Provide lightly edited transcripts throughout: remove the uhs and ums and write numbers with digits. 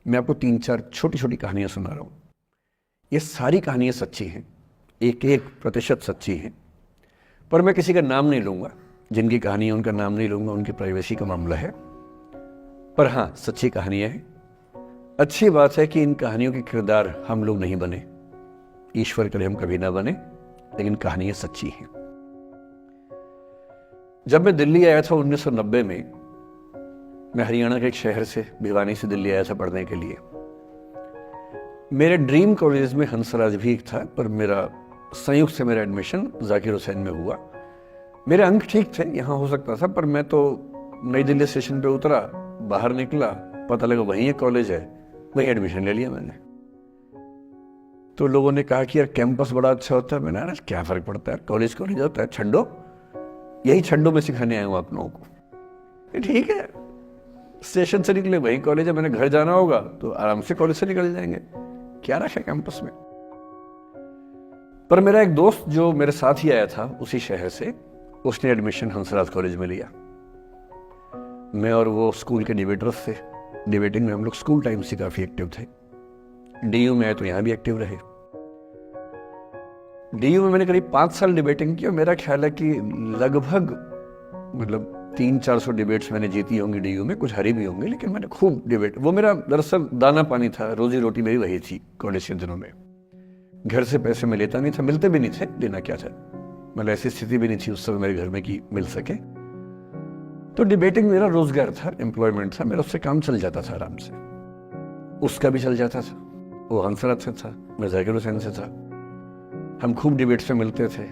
मैं आपको 3-4 छोटी छोटी कहानियाँ सुना रहा हूँ। ये सारी कहानियाँ सच्ची हैं, 1-1% सच्ची हैं, पर मैं किसी का नाम नहीं लूँगा। जिनकी कहानी है उनका नाम नहीं लूँगा, उनकी प्राइवेसी का मामला है। पर हाँ, सच्ची कहानियाँ हैं। अच्छी बात है कि इन कहानियों के किरदार हम लोग नहीं बने, ईश्वर करे हम कभी ना बने, लेकिन कहानियाँ सच्ची हैं। जब मैं दिल्ली आया था 1990 में, मैं हरियाणा के एक शहर से, भिवानी से दिल्ली आया था पढ़ने के लिए। मेरे ड्रीम कॉलेज में हंसराज भी एक था, पर मेरा संयुक्त से मेरा एडमिशन जाकिर हुसैन में हुआ। मेरे अंक ठीक थे, यहाँ हो सकता था, पर मैं तो नई दिल्ली स्टेशन पे उतरा, बाहर निकला, पता लगा वहीं एक कॉलेज है, वहीं एडमिशन ले लिया मैंने। तो लोगों ने कहा कि यार कैंपस बड़ा अच्छा होता है। मैंने, अरे क्या फर्क पड़ता है, कॉलेज कॉलेज होता है, छंडो, यही छंडो में सिखाने आया हूँ आप लोगों को। ठीक है, स्टेशन से निकले वही कॉलेज है, मैंने घर जाना होगा तो आराम से कॉलेज से निकल जाएंगे, क्या रखा कैंपस में। पर मेरा एक दोस्त जो मेरे साथ ही आया था उसी शहर से, उसने एडमिशन हंसराज कॉलेज में लिया। मैं और वो स्कूल के डिबेटर्स थे, डिबेटिंग में हम लोग स्कूल टाइम से काफी एक्टिव थे। डीयू में आए तो यहां भी एक्टिव रहे। डीयू में मैंने करीब 5 साल डिबेटिंग की और मेरा ख्याल है कि लगभग 300-400 डिबेट्स मैंने जीती होंगी डीयू में, कुछ हरी भी होंगी, लेकिन मैंने खूब डिबेट, वो मेरा दरअसल दाना पानी था, रोजी रोटी मेरी वही थी कॉलेज के दिनों में। घर से पैसे मैं लेता नहीं था, मिलते भी नहीं थे, देना क्या था, मतलब ऐसी स्थिति भी नहीं थी उस समय मेरे घर में कि मिल सके। तो डिबेटिंग मेरा रोजगार था, एम्प्लॉयमेंट था, मेरा उससे काम चल जाता था आराम से। उसका भी चल जाता था, वो हंसराज से था, मैं जाकिर हुसैन से था। हम खूब डिबेट्स में मिलते थे।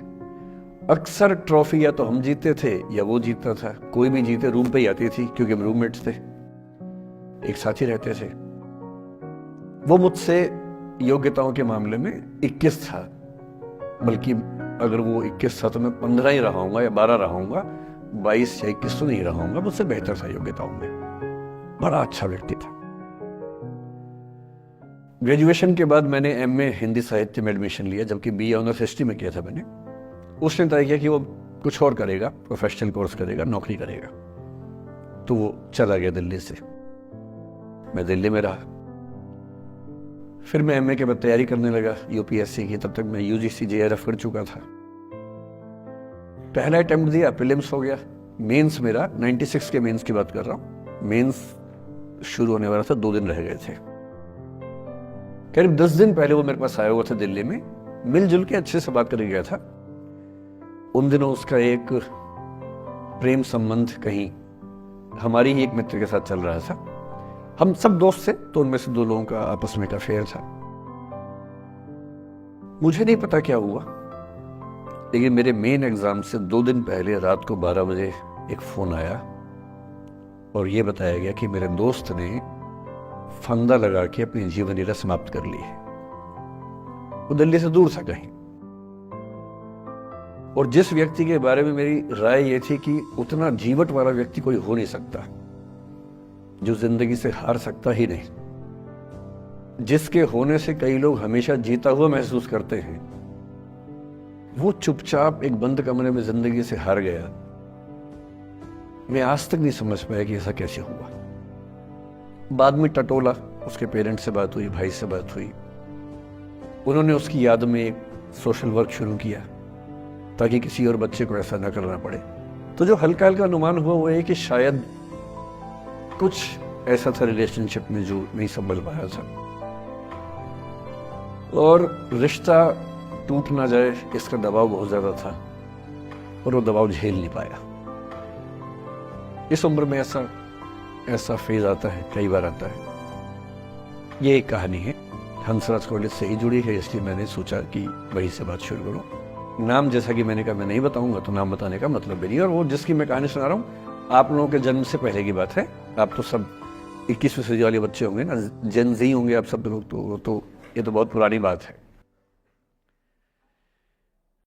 अक्सर ट्रॉफी या तो हम जीतते थे या वो जीतता था, कोई भी जीते रूम पे ही आती थी, क्योंकि हम रूममेट्स थे, एक साथ ही रहते थे। वो मुझसे योग्यताओं के मामले में 21 था, बल्कि अगर वो 21 था तो मैं 15 ही रहा हूंगा या 12 रहा हूंगा, 22 या 21 तो नहीं रहा हूंगा, मुझसे बेहतर था योग्यताओं में। बड़ा अच्छा व्यक्ति था। ग्रेजुएशन के बाद मैंने एमए हिंदी साहित्य में एडमिशन लिया, जबकि बीए ऑनर्स हिस्ट्री में किया था मैंने। उसने तय किया कि वो कुछ और करेगा, प्रोफेशनल कोर्स करेगा, नौकरी करेगा, तो वो चला गया दिल्ली से। मैं दिल्ली में रहा। फिर मैं एमए के बाद तैयारी करने लगा यूपीएससी की। तब तक मैं यूजीसी जेआरएफ कर चुका था। पहला अटेम्प्ट दिया, प्रीलिम्स हो गया। मेंस मेरा 96 के मेंस की बात कर रहा हूं, मेंस शुरू होने वाला था, 2 दिन रह गए थे। करीब 10 दिन पहले वो मेरे पास आया हुआ था दिल्ली में, मिलजुल के अच्छे से बात करके गया था। उन दिनों उसका एक प्रेम संबंध कहीं हमारी ही एक मित्र के साथ चल रहा था। हम सब दोस्त थे, तो उनमें से 2 लोगों का आपस में एक अफेयर था। मुझे नहीं पता क्या हुआ, लेकिन मेरे मेन एग्जाम से 2 दिन पहले रात को 12 बजे एक फोन आया और यह बताया गया कि मेरे दोस्त ने फंदा लगा के अपनी जीवन लीला समाप्त कर ली है। वो दिल्ली से दूर था कहीं, और जिस व्यक्ति के बारे में मेरी राय ये थी कि उतना जीवट वाला व्यक्ति कोई हो नहीं सकता, जो जिंदगी से हार सकता ही नहीं, जिसके होने से कई लोग हमेशा जीता हुआ महसूस करते हैं, वो चुपचाप एक बंद कमरे में जिंदगी से हार गया। मैं आज तक नहीं समझ पाया कि ऐसा कैसे हुआ। बाद में टटोला, उसके पेरेंट्स से बात हुई, भाई से बात हुई, उन्होंने उसकी याद में एक सोशल वर्क शुरू किया ताकि किसी और बच्चे को ऐसा ना करना पड़े। तो जो हल्का हल्का अनुमान हुआ वो है कि शायद कुछ ऐसा था रिलेशनशिप में जो नहीं संभल पाया था, और रिश्ता टूट ना जाए इसका दबाव बहुत ज्यादा था, और वो दबाव झेल नहीं पाया। इस उम्र में ऐसा फेज आता है, कई बार आता है। ये एक कहानी है, हंसराज कॉलेज से ही जुड़ी है, इसलिए मैंने सोचा कि वहीं से बात शुरू करूं। नाम जैसा कि मैंने कहा मैं नहीं बताऊंगा, तो नाम बताने का मतलब भी नहीं। और वो जिसकी मैं कहानी सुना रहा हूं, आप लोगों के जन्म से पहले की बात है। आप तो सब 21वीं सदी वाले बच्चे होंगे ना, जेन ज़ी होंगे आप सब लोग, तो ये तो बहुत पुरानी बात है।